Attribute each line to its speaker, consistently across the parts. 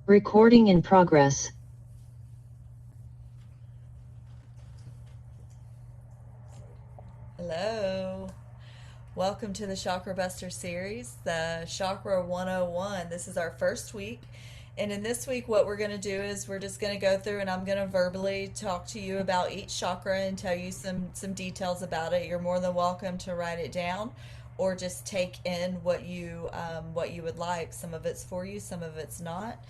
Speaker 1: Recording in progress.
Speaker 2: Hello. Welcome to the Chakra Buster series, the Chakra 101. This is our first week. And in this week, what we're going to do is we're just going to go through and I'm going to verbally talk to you about each chakra and tell you some details about it. You're more than welcome to write it down or just take in what you would like. Some of it's for you, some of it's not.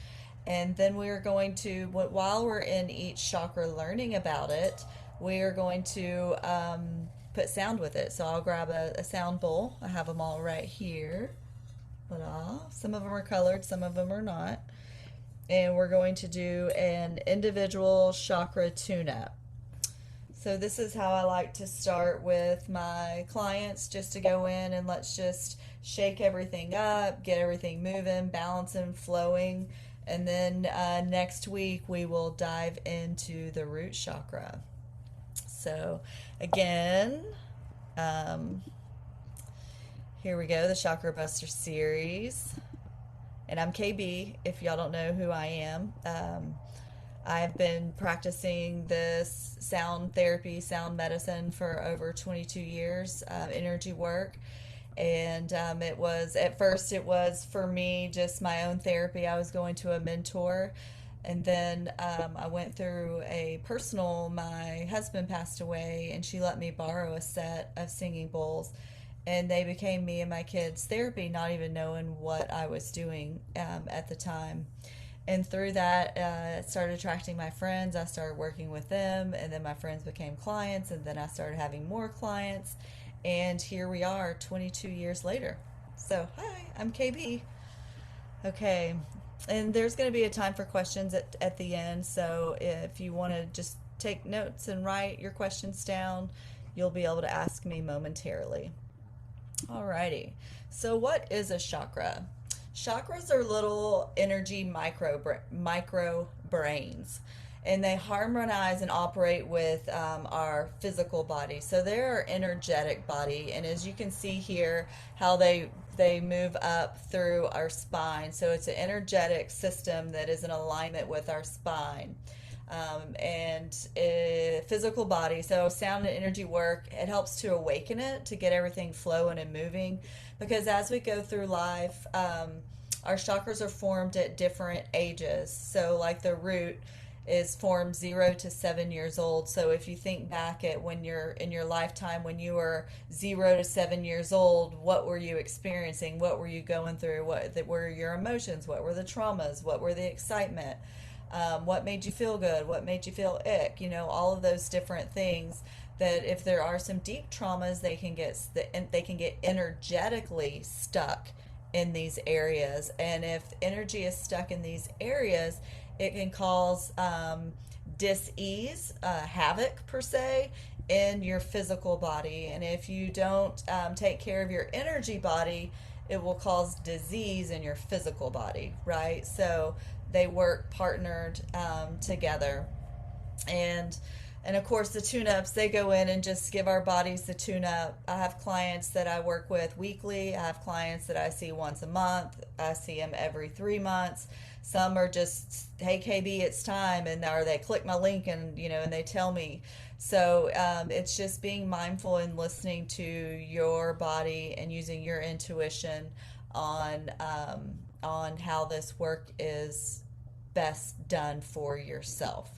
Speaker 2: And then we are going to, while we're in each chakra learning about it, we are going to put sound with it. So I'll grab a sound bowl. I have them all right here. Ta-da. Some of them are colored, some of them are not. And we're going to do an individual chakra tune-up. So this is how I like to start with my clients, just to go in and let's just shake everything up, get everything moving, balancing, flowing. And then next week we will dive into the root chakra. So again, here we go, the Chakra Buster series. And I'm KB, if y'all don't know who I am. I've been practicing this sound therapy, sound medicine for over 22 years, energy work. And at first it was for me just my own therapy. I was going to a mentor. And then I went through my husband passed away and she let me borrow a set of singing bowls. And they became me and my kids' therapy, not even knowing what I was doing at the time. And through that, it started attracting my friends. I started working with them, and then my friends became clients, and then I started having more clients. And here we are 22 years later. So, hi, I'm KB. Okay, and there's going to be a time for questions at the end. So, if you want to just take notes and write your questions down, you'll be able to ask me momentarily. Alrighty. So what is a chakra? Chakras are little energy micro brains, and they harmonize and operate with our physical body. So they're our energetic body, and as you can see here, how they move up through our spine. So it's an energetic system that is in alignment with our spine. And physical body. So sound and energy work, it helps to awaken it, to get everything flowing and moving. Because as we go through life, our chakras are formed at different ages. So like the root is formed 0 to 7 years old. So if you think back at when you're in your lifetime, when you were 0 to 7 years old, what were you experiencing? What were you going through? What were your emotions? What were the traumas? What were the excitement? What made you feel good? What made you feel ick? All of those different things. That if there are some deep traumas, they can get energetically stuck in these areas. And if energy is stuck in these areas, it can cause dis-ease, havoc per se, in your physical body. And if you don't take care of your energy body, it will cause disease in your physical body, right? So they work partnered together. And of course the tune-ups, they go in and just give our bodies the tune-up. I have clients that I work with weekly. I have clients that I see once a month. I see them every 3 months. Some are just, hey KB, it's time, or they click my link and they tell me. So it's just being mindful and listening to your body and using your intuition on how this work is best done for yourself.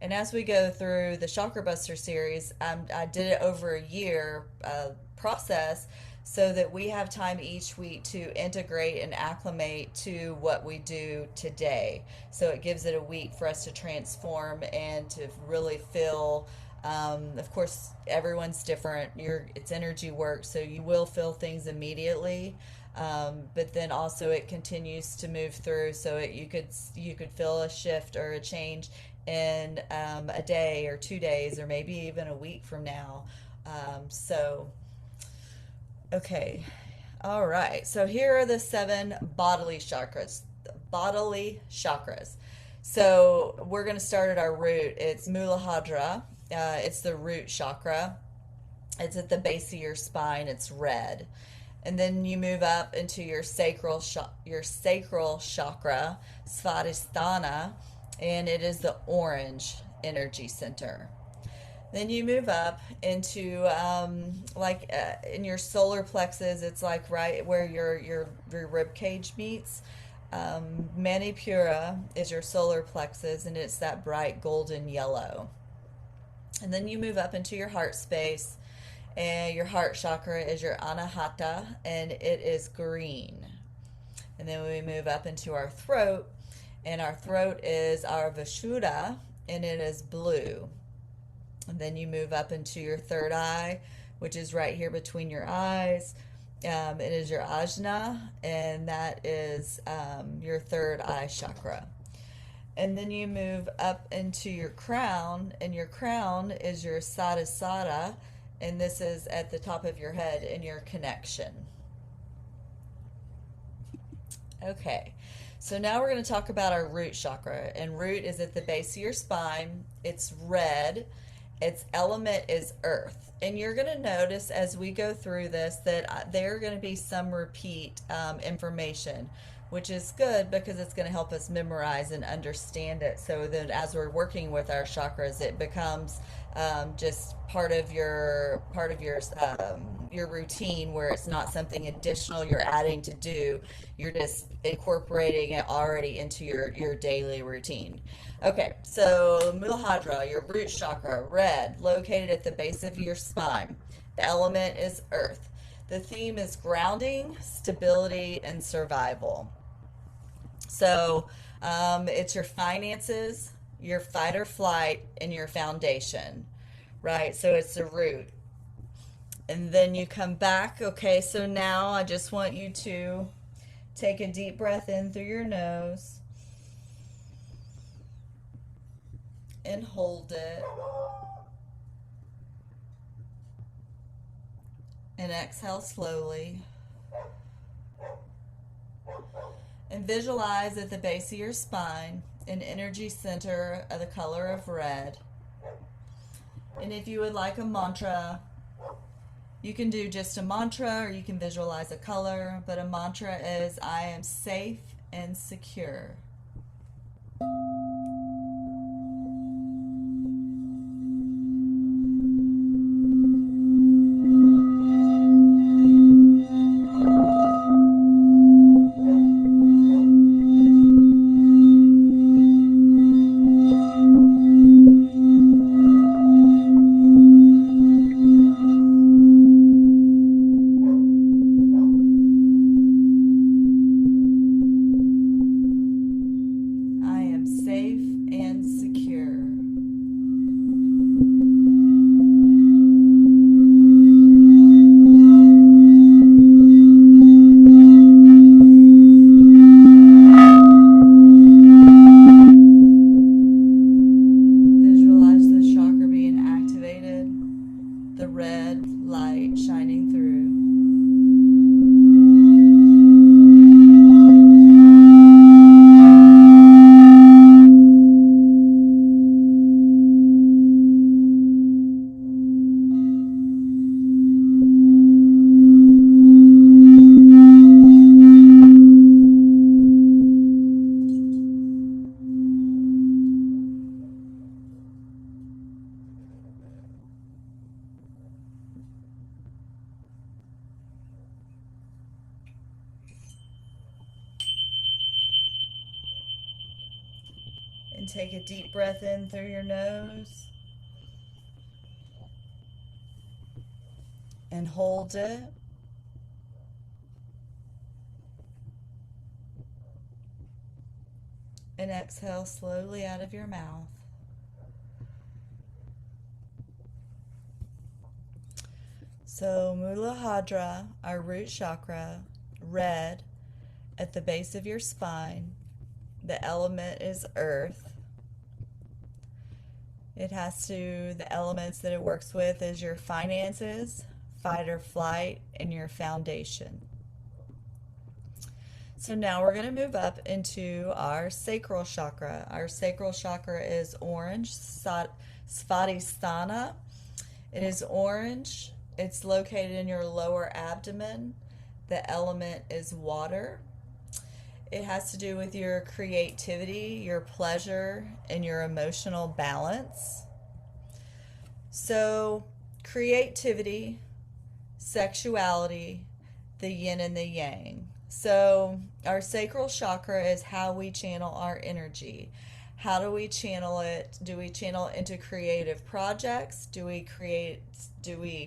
Speaker 2: And as we go through the Chakra Buster series, I did it over a year process so that we have time each week to integrate and acclimate to what we do today. So it gives it a week for us to transform and to really feel. Of course, everyone's different. It's energy work, so you will feel things immediately. But then also it continues to move through, so you could feel a shift or a change in a day or 2 days or maybe even a week from now. Okay, all right. So here are the 7 bodily chakras. So we're going to start at our root. It's Muladhara. It's the root chakra. It's at the base of your spine. It's red. And then you move up into your sacral chakra, Svadhisthana, and it is the orange energy center. Then you move up into in your solar plexus. It's like right where your rib cage meets. Manipura is your solar plexus, and it's that bright golden yellow. And then you move up into your heart space, and your heart chakra is your Anahata, and it is green. And then we move up into our throat, and our throat is our Vishuddha, and it is blue. And then you move up into your third eye, which is right here between your eyes. It is your Ajna, and that is your third eye chakra. And then you move up into your crown, and your crown is your Sahasrara, and this is at the top of your head in your connection. Okay, so now we're going to talk about our root chakra, and root is at the base of your spine. It's red. Its element is earth. And you're going to notice as we go through this that there are going to be some repeat information, which is good because it's going to help us memorize and understand it, so that as we're working with our chakras, it becomes just part of your routine, where it's not something additional you're adding to do. You're just incorporating it already into your daily routine. Okay, so Muladhara, your root chakra, red, located at the base of your spine. The element is earth. The theme is grounding, stability, and survival. So it's your finances, your fight or flight, and your foundation, right? So it's the root. And then you come back. Okay, so now I just want you to take a deep breath in through your nose and hold it. And exhale slowly. And visualize at the base of your spine an energy center of the color of red. And if you would like a mantra, you can do just a mantra, or you can visualize a color, but a mantra is, I am safe and secure. And take a deep breath in through your nose and hold it. And exhale slowly out of your mouth. So Muladhara, our root chakra, red, at the base of your spine. The element is earth. The elements that it works with is your finances, fight or flight, and your foundation. So now we're going to move up into our sacral chakra. Our sacral chakra is orange, Svadhisthana. It is orange. It's located in your lower abdomen. The element is water. It has to do with your creativity, your pleasure, and your emotional balance. So, creativity, sexuality, the yin and the yang. So, our sacral chakra is how we channel our energy. How do we channel it? Do we channel it into creative projects? Do we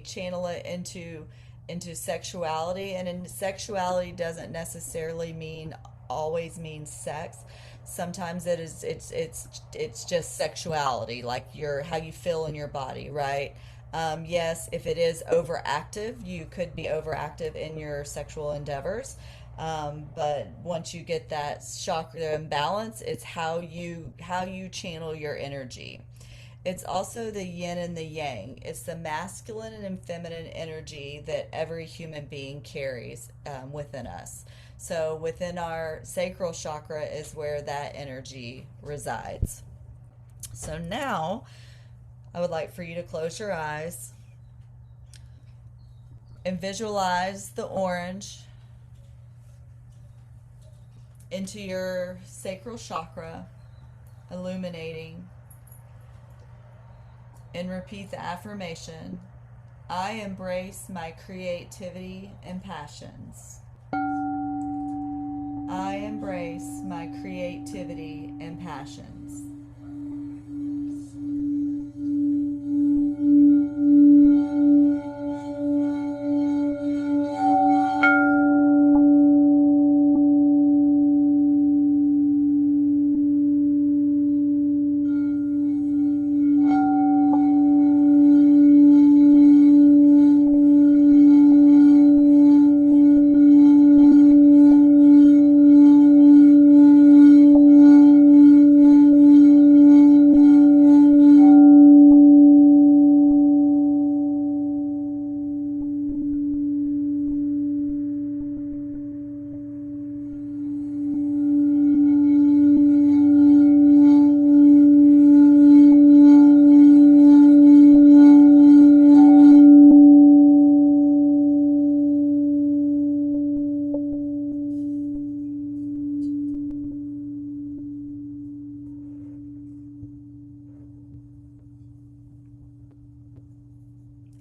Speaker 2: channel it into sexuality? And in sexuality doesn't necessarily always mean sex. Sometimes it's just sexuality, like your how you feel in your body, right? Yes, if it is overactive, you could be overactive in your sexual endeavors. But once you get that chakra imbalance, it's how you channel your energy. It's also the yin and the yang. It's the masculine and feminine energy that every human being carries within us. So within our sacral chakra is where that energy resides. So now I would like for you to close your eyes and visualize the orange into your sacral chakra, illuminating, and repeat the affirmation: I embrace my creativity and passions. I embrace my creativity and passions.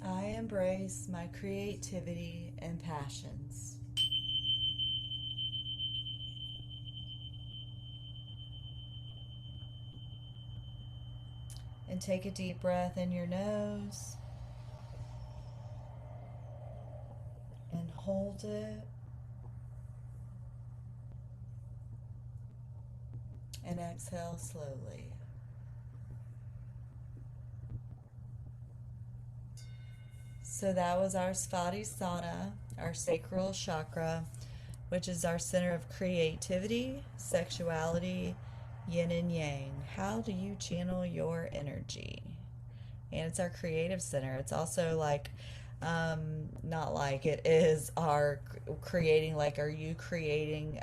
Speaker 2: I embrace my creativity and passions. And take a deep breath in your nose and hold it. And exhale slowly. So that was our Svadhisthana, our sacral chakra, which is our center of creativity, sexuality, yin and yang. How do you channel your energy? And it's our creative center. It's also like, not like it is our creating, like, are you creating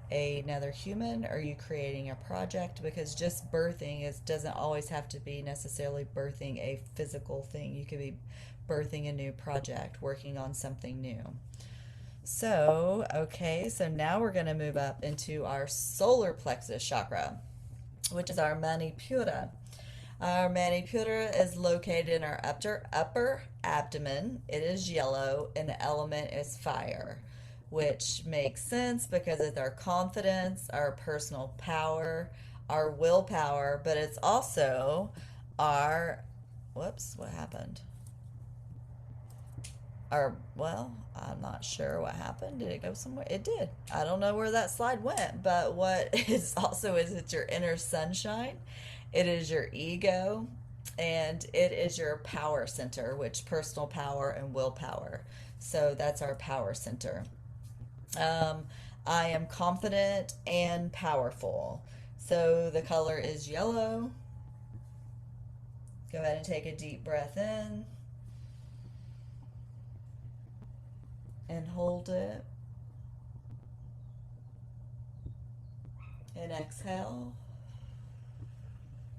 Speaker 2: another human? Are you creating a project? Because just birthing doesn't always have to be necessarily birthing a physical thing. You could be birthing a new project, working on something new. So, okay, so now we're going to move up into our solar plexus chakra, which is our Manipura. Our Manipura is located in our upper abdomen. It is yellow, and the element is fire, which makes sense because it's our confidence, our personal power, our willpower, but it's also our, whoops, what happened? Well, I'm not sure what happened. Did it go somewhere? It did. I don't know where that slide went, but what is also is it's your inner sunshine. It is your ego, and it is your power center, which personal power and willpower. So that's our power center. I am confident and powerful. So the color is yellow. Go ahead and take a deep breath in. And hold it. And exhale.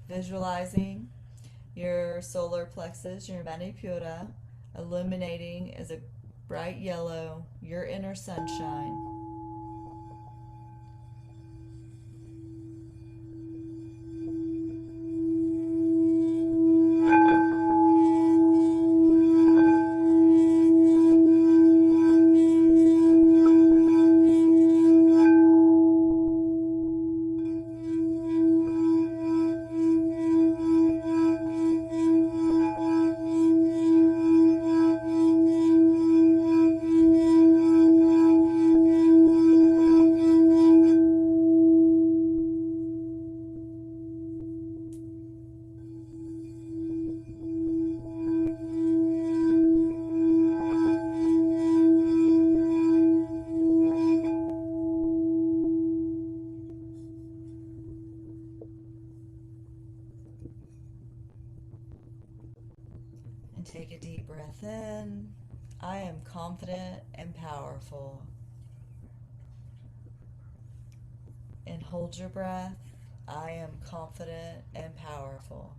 Speaker 2: Visualizing your solar plexus, your Manipura, illuminating as a bright yellow, your inner sunshine. And take a deep breath in. I am confident and powerful. And hold your breath. I am confident and powerful.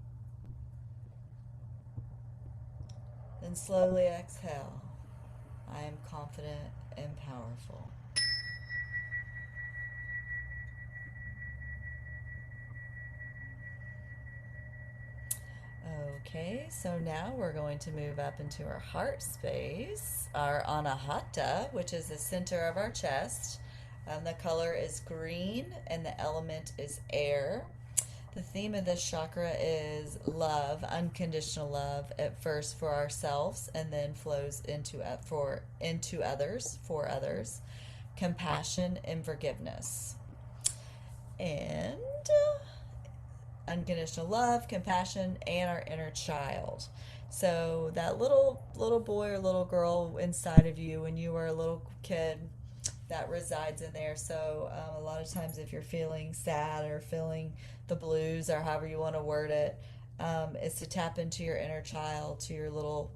Speaker 2: Then slowly exhale. I am confident and powerful. Okay, so now we're going to move up into our heart space, our Anahata, which is the center of our chest. The color is green and the element is air. The theme of this chakra is love, unconditional love, at first for ourselves and then flows into others, for others, compassion and forgiveness. And unconditional love, compassion, and our inner child. So that little boy or little girl inside of you when you were a little kid, that resides in there. So a lot of times if you're feeling sad or feeling the blues or however you want to word it, is to tap into your inner child, to your little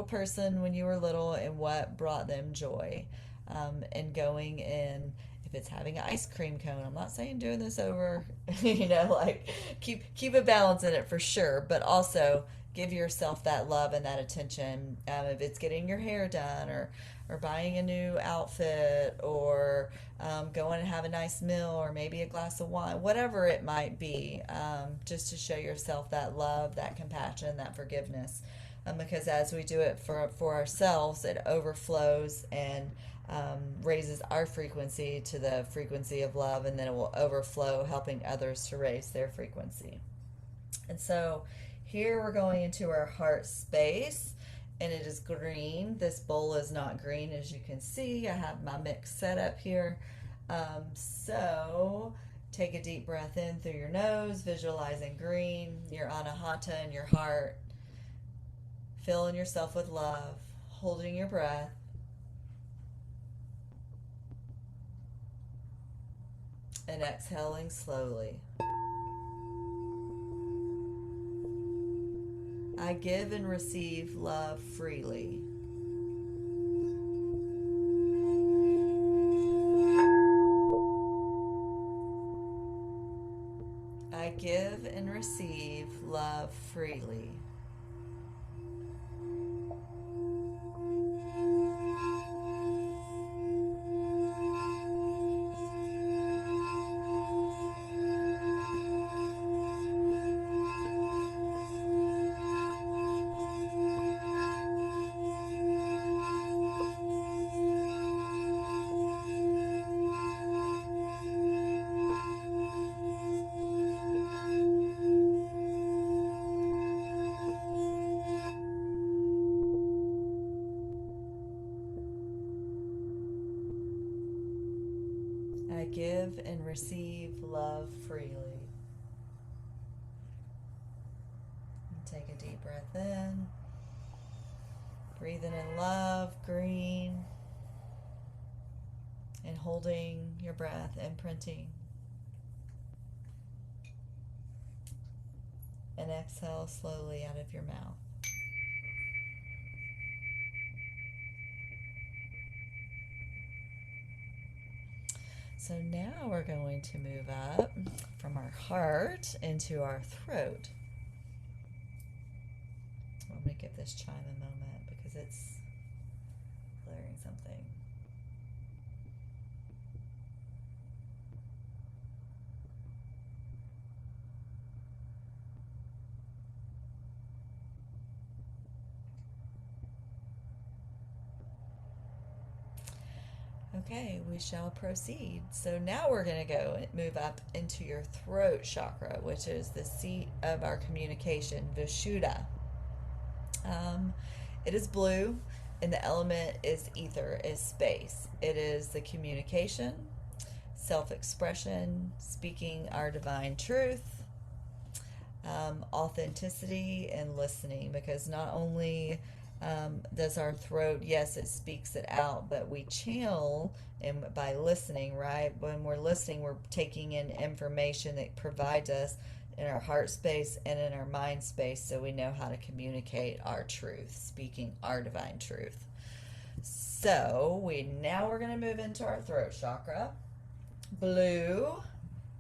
Speaker 2: person when you were little and what brought them joy. And going in, if it's having an ice cream cone, I'm not saying doing this over, like keep a balance in it for sure, but also give yourself that love and that attention. If it's getting your hair done or buying a new outfit or going and have a nice meal or maybe a glass of wine, whatever it might be, just to show yourself that love, that compassion, that forgiveness. Because as we do it for ourselves, it overflows and raises our frequency to the frequency of love, and then it will overflow, helping others to raise their frequency. And so here we're going into our heart space, and it is green. This bowl is not green, as you can see. I have my mix set up here. So take a deep breath in through your nose, visualizing green, your Anahata in your heart, filling yourself with love, holding your breath. And exhaling slowly. I give and receive love freely. I give and receive love freely. I give and receive love freely. Take a deep breath in. Breathing in love, green. And holding your breath, imprinting. And exhale slowly out of your mouth. So now we're going to move up from our heart into our throat. I'm going to give this chime a moment because it's Clearing something. Okay, we shall proceed. So now we're going to go and move up into your throat chakra, which is the seat of our communication, Vishuddha. It is blue, and the element is ether, is space. It is the communication, self-expression, speaking our divine truth, authenticity, and listening, because not only does our throat, yes, it speaks it out, but we channel, and by listening, right? When we're listening, we're taking in information that provides us in our heart space and in our mind space, so we know how to communicate our truth, speaking our divine truth. So we're going to move into our throat chakra. Blue,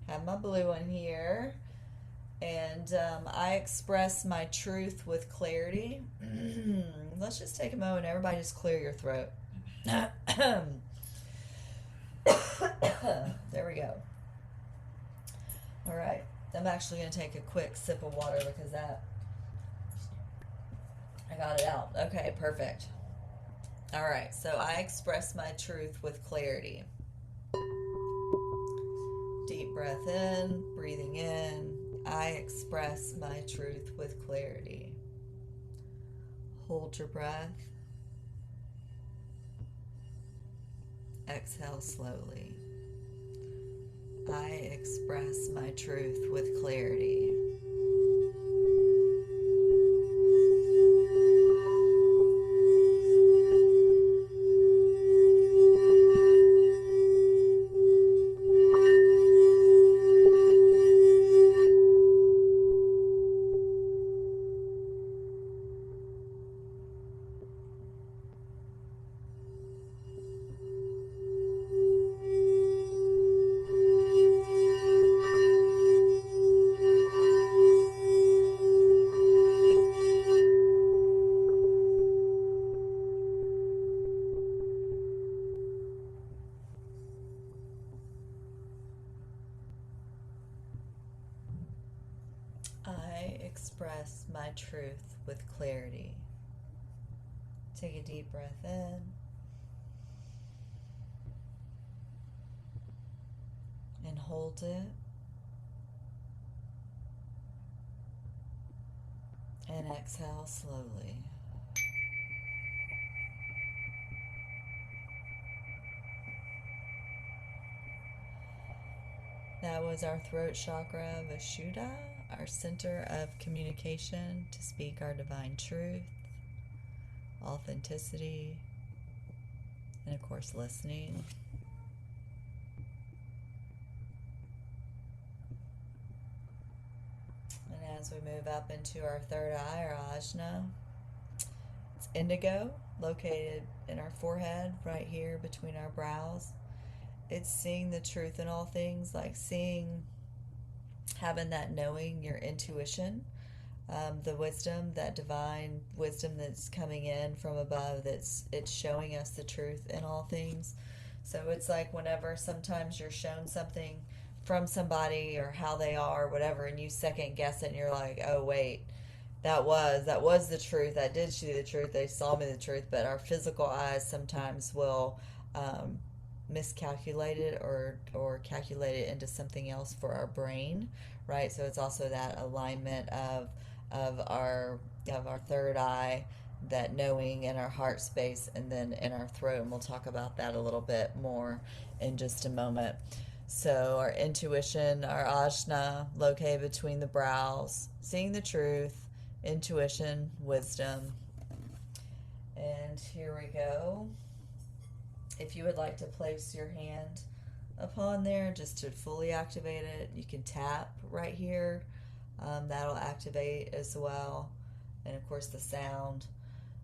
Speaker 2: have my blue one here, and I express my truth with clarity. Let's just take a moment. Everybody just clear your throat. There we go. All right. I'm actually going to take a quick sip of water because I got it out. Okay, perfect. All right. So I express my truth with clarity. Deep breath in, breathing in. I express my truth with clarity. Hold your breath. Exhale slowly. I express my truth with clarity. I express my truth with clarity. Take a deep breath in. And hold it. And exhale slowly. That was our throat chakra, Vishuddha, our center of communication to speak our divine truth, authenticity, and of course listening. And as we move up into our third eye, our Ajna, it's indigo, located in our forehead, right here between our brows. It's seeing the truth in all things, like having that knowing, your intuition, the wisdom, that divine wisdom that's coming in from above, it's showing us the truth in all things. So it's like whenever sometimes you're shown something from somebody or how they are, whatever, and you second guess it and you're like, oh wait, that was the truth, that did see the truth, they saw me the truth, but our physical eyes sometimes will miscalculate it or calculate it into something else for our brain, right? So it's also that alignment of our third eye, that knowing in our heart space, and then in our throat, and we'll talk about that a little bit more in just a moment. So our intuition, our Ajna, located between the brows, seeing the truth, intuition, wisdom. And here we go. If you would like to place your hand upon there just to fully activate it, you can tap right here. That'll activate as well. And of course the sound.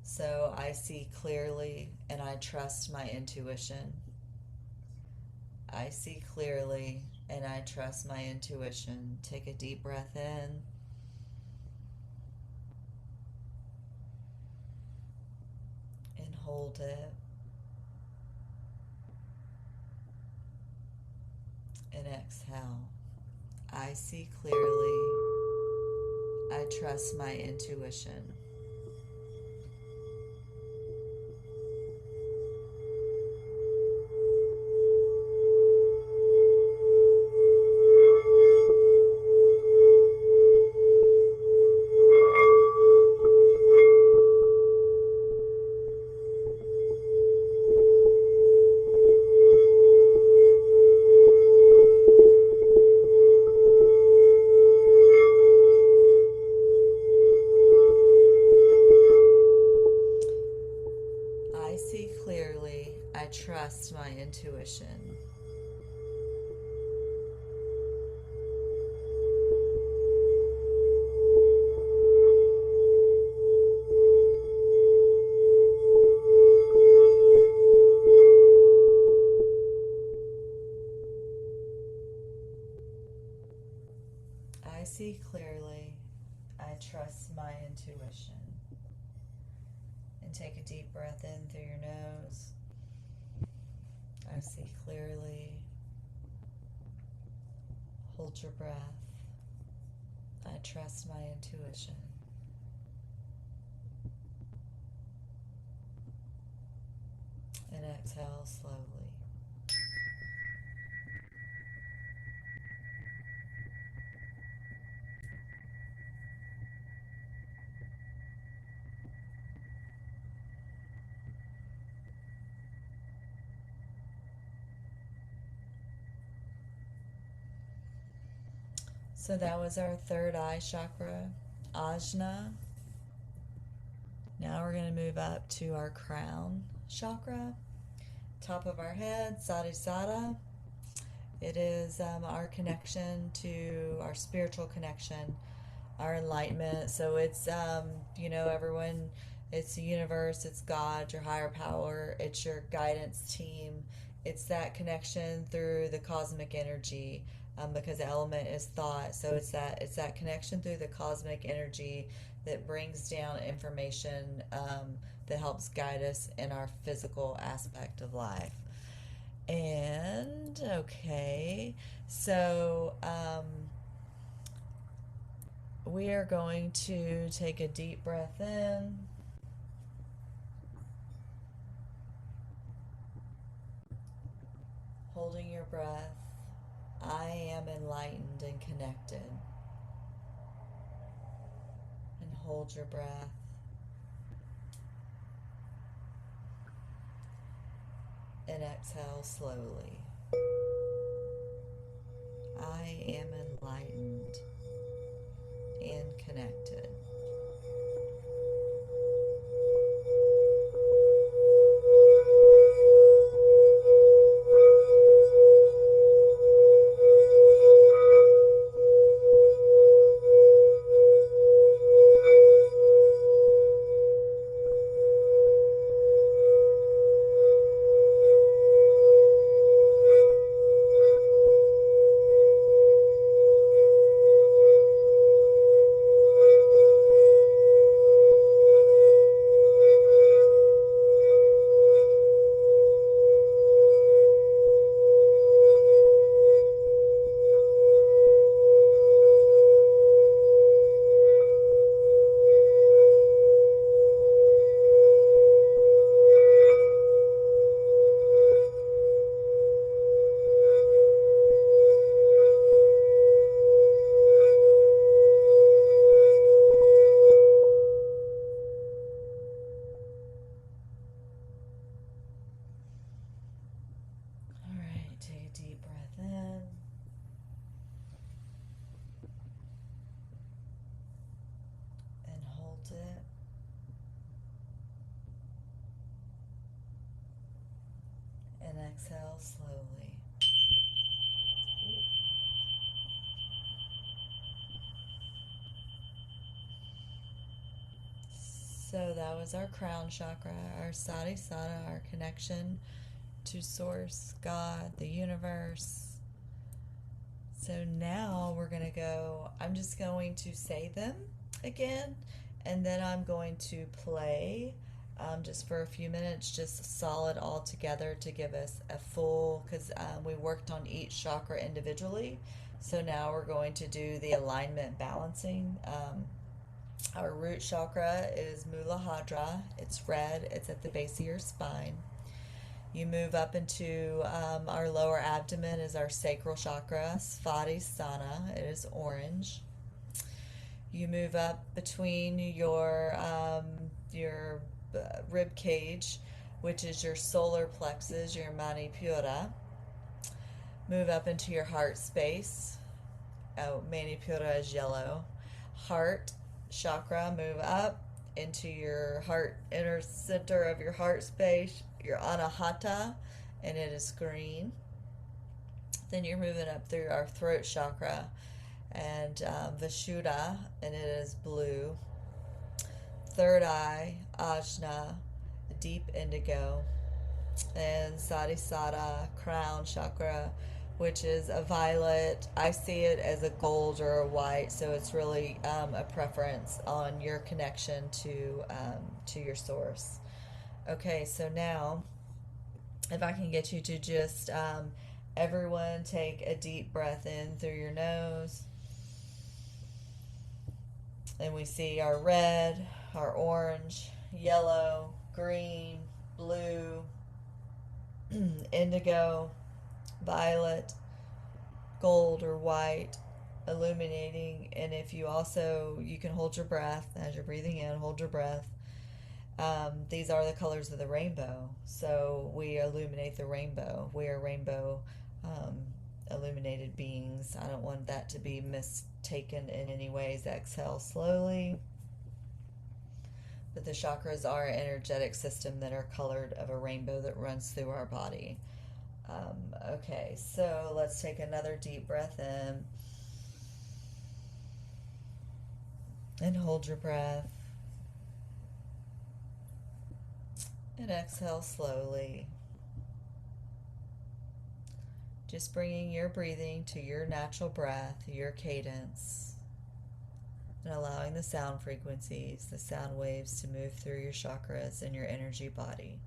Speaker 2: So I see clearly and I trust my intuition. I see clearly and I trust my intuition. Take a deep breath in. And hold it. And exhale. I see clearly. I trust my intuition. I see clearly. I trust my intuition. I see clearly. I trust my intuition. And take a deep breath in through your nose. I see clearly. Hold your breath. I trust my intuition. And exhale slowly. So that was our third eye chakra, Ajna. Now we're going to move up to our crown chakra, top of our head, Svadhisthana. It is our connection to our spiritual connection, our enlightenment. So it's, everyone, it's the universe, it's God, your higher power, it's your guidance team. It's that connection through the cosmic energy. Because the element is thought, so it's that connection through the cosmic energy that brings down information that helps guide us in our physical aspect of life. And okay, so we are going to take a deep breath in. Holding your breath. I am enlightened and connected. And hold your breath. And exhale slowly. I am enlightened and connected. It. And exhale slowly. So that was our crown chakra, our Svadhisthana, our connection to Source, God, the universe. So now we're going to go, I'm just going to say them again, and then I'm going to play just for a few minutes, just solid all together to give us a full, because we worked on each chakra individually. So now we're going to do the alignment balancing. Our root chakra is Muladhara. It's red. It's at the base of your spine. You move up into our lower abdomen is our sacral chakra, Svadhisthana. It is orange. You move up between your rib cage, which is your solar plexus, your Manipura. Move up into your heart space. Oh, Manipura is yellow. Heart chakra, move up into your heart, inner center of your heart space, your Anahata, and it is green. Then you're moving up through our throat chakra and Vishuddha, and it is blue. Third eye, Ajna, deep indigo, and Sahasrara, crown chakra, which is a violet. I see it as a gold or a white, so it's really a preference on your connection to your source. Okay, so now if I can get you to just everyone take a deep breath in through your nose, and we see our red, our orange, yellow, green, blue, indigo, violet, gold or white illuminating. And if you also, you can hold your breath as you're breathing in, hold your breath. These are the colors of the rainbow, so we illuminate the rainbow. We are rainbow illuminated beings. I don't want that to be mistaken in any ways. Exhale slowly. But the chakras are an energetic system that are colored of a rainbow that runs through our body. Okay, so let's take another deep breath in and hold your breath, and exhale slowly. Just bringing your breathing to your natural breath, your cadence, and allowing the sound frequencies, the sound waves to move through your chakras and your energy body.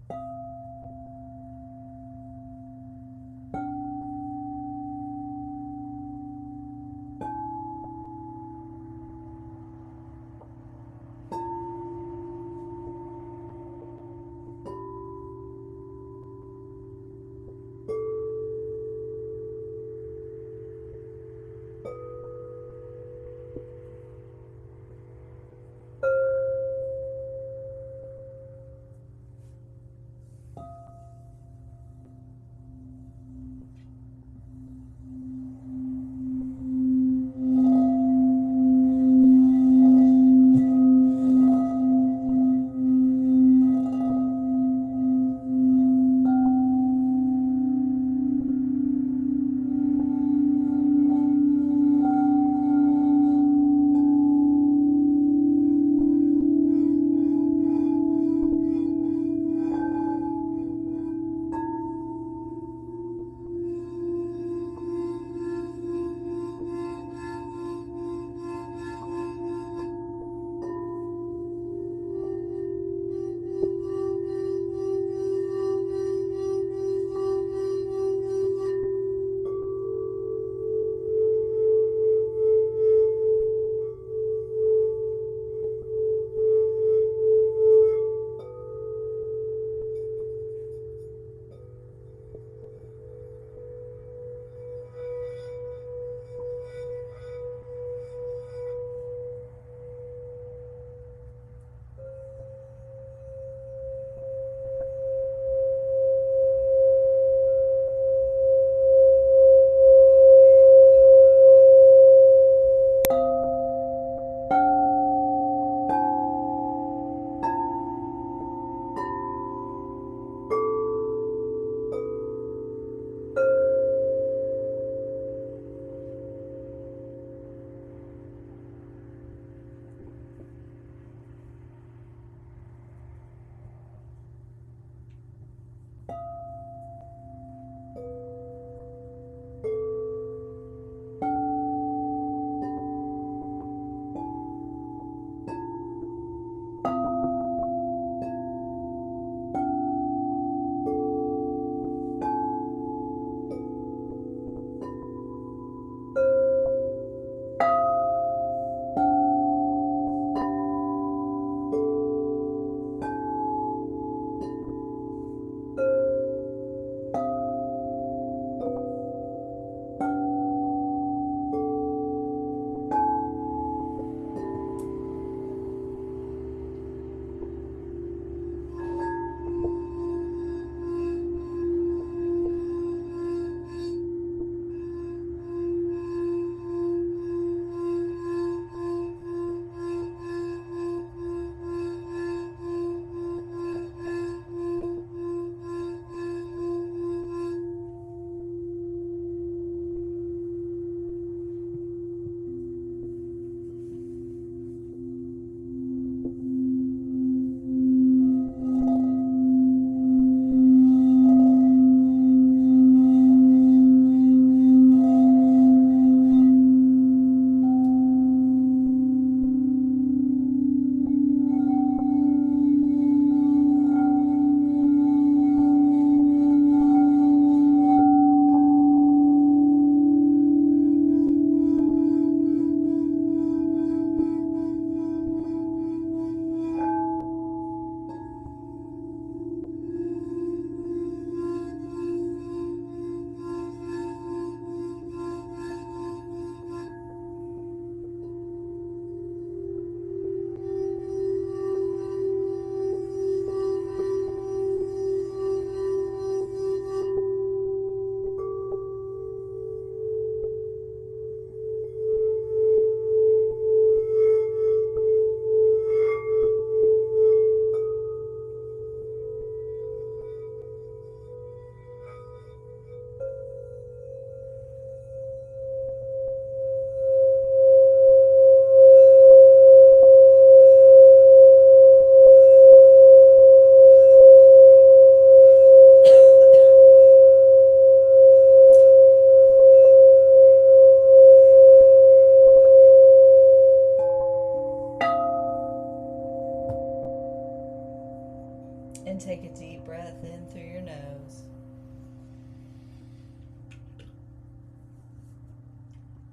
Speaker 2: take a deep breath in through your nose.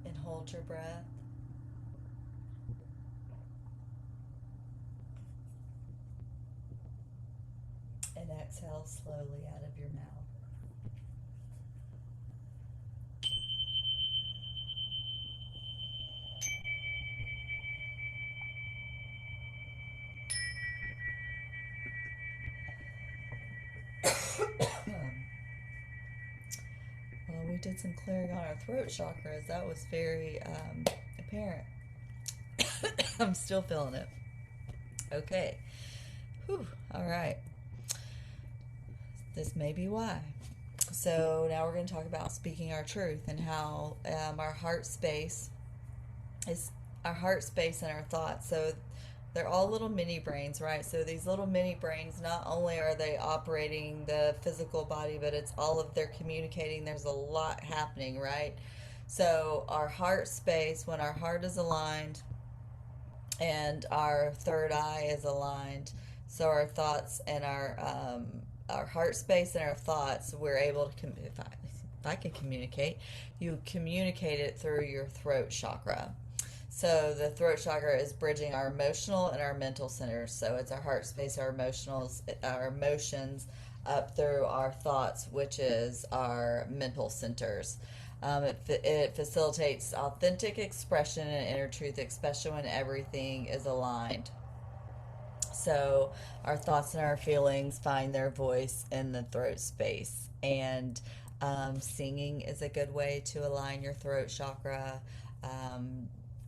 Speaker 2: And hold your breath. And exhale slowly out of your mouth. Well, we did some clearing on our throat chakras. That was very apparent. I'm still feeling it. Okay. Whew. All right. This may be why. So now we're going to talk about speaking our truth and how our heart space is our heart space and our thoughts. So they're all little mini brains, right? So these little mini brains, not only are they operating the physical body, but it's all of their communicating. There's a lot happening, right? So our heart space, when our heart is aligned and our third eye is aligned, so our thoughts and our heart space and our thoughts, we're able to if I can communicate, you communicate it through your throat chakra. So the throat chakra is bridging our emotional and our mental centers. So it's our heart space, our emotions up through our thoughts, which is our mental centers. It facilitates authentic expression and inner truth, especially when everything is aligned. So our thoughts and our feelings find their voice in the throat space. And singing is a good way to align your throat chakra.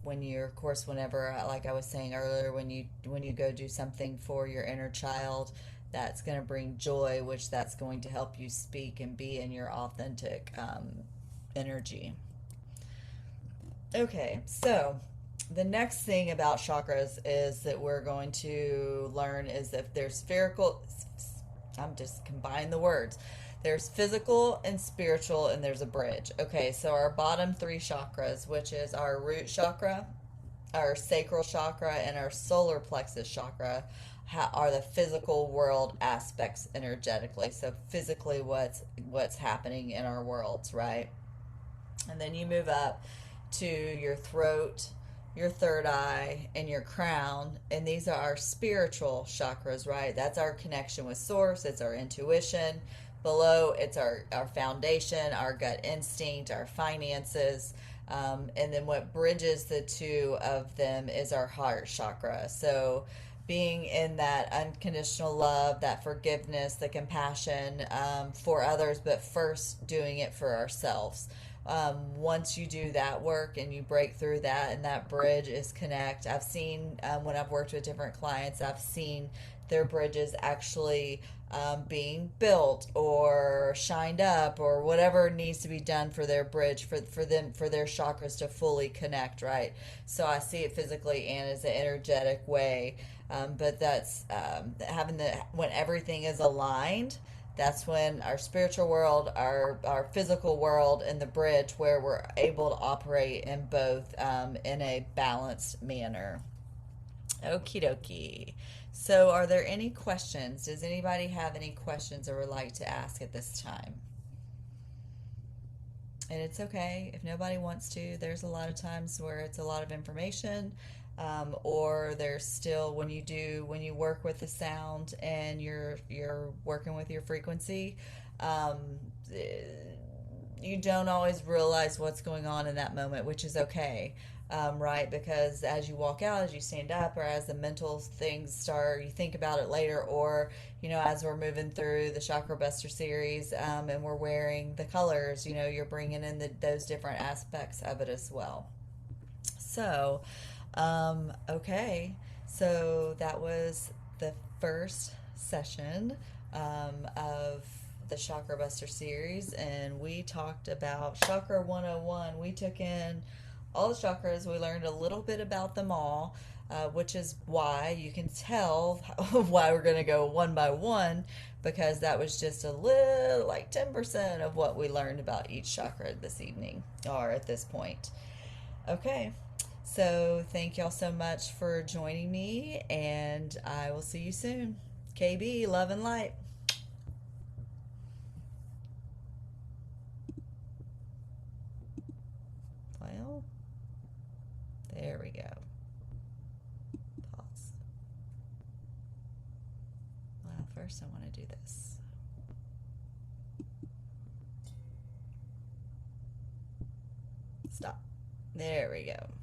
Speaker 2: Whenever, like I was saying earlier, when you go do something for your inner child, that's going to bring joy, which that's going to help you speak and be in your authentic energy. Okay, so the next thing about chakras is that we're going to learn is if there's spherical, I'm just combining the words. There's physical and spiritual, and there's a bridge. Okay, so our bottom three chakras, which is our root chakra, our sacral chakra, and our solar plexus chakra, are the physical world aspects energetically. So physically, what's happening in our worlds, right? And then you move up to your throat, your third eye, and your crown, and these are our spiritual chakras, right? That's our connection with source. It's our intuition. Below, it's our foundation, our gut instinct, our finances, and then what bridges the two of them is our heart chakra. So being in that unconditional love, that forgiveness, the compassion for others, but first doing it for ourselves. Once you do that work and you break through that and that bridge is connect, I've seen when I've worked with different clients, I've seen their bridges actually being built or shined up or whatever needs to be done for their bridge for their chakras to fully connect, right? So I see it physically and as an energetic way, but that's when everything is aligned. That's when our spiritual world, our physical world, and the bridge where we're able to operate in both in a balanced manner. Okie dokie. So are there any questions? Does anybody have any questions or would like to ask at this time? And it's okay if nobody wants to. There's a lot of times where it's a lot of information, or there's still when you work with the sound and you're working with your frequency, you don't always realize what's going on in that moment, which is okay. Right? Because as you walk out, as you stand up, or as the mental things start, you think about it later, or, as we're moving through the Chakra Buster series, and we're wearing the colors, you're bringing in those different aspects of it as well. So, okay. So that was the first session, of the Chakra Buster series, and we talked about Chakra 101. We took in all the chakras. We learned a little bit about them all, which is why you can tell why we're going to go one by one, because that was just a little, like 10% of what we learned about each chakra this evening, or at this point. Okay, so thank y'all so much for joining me, and I will see you soon. KB, love and light. Well, there we go. Pause. Well, first I want to do this. Stop. There we go.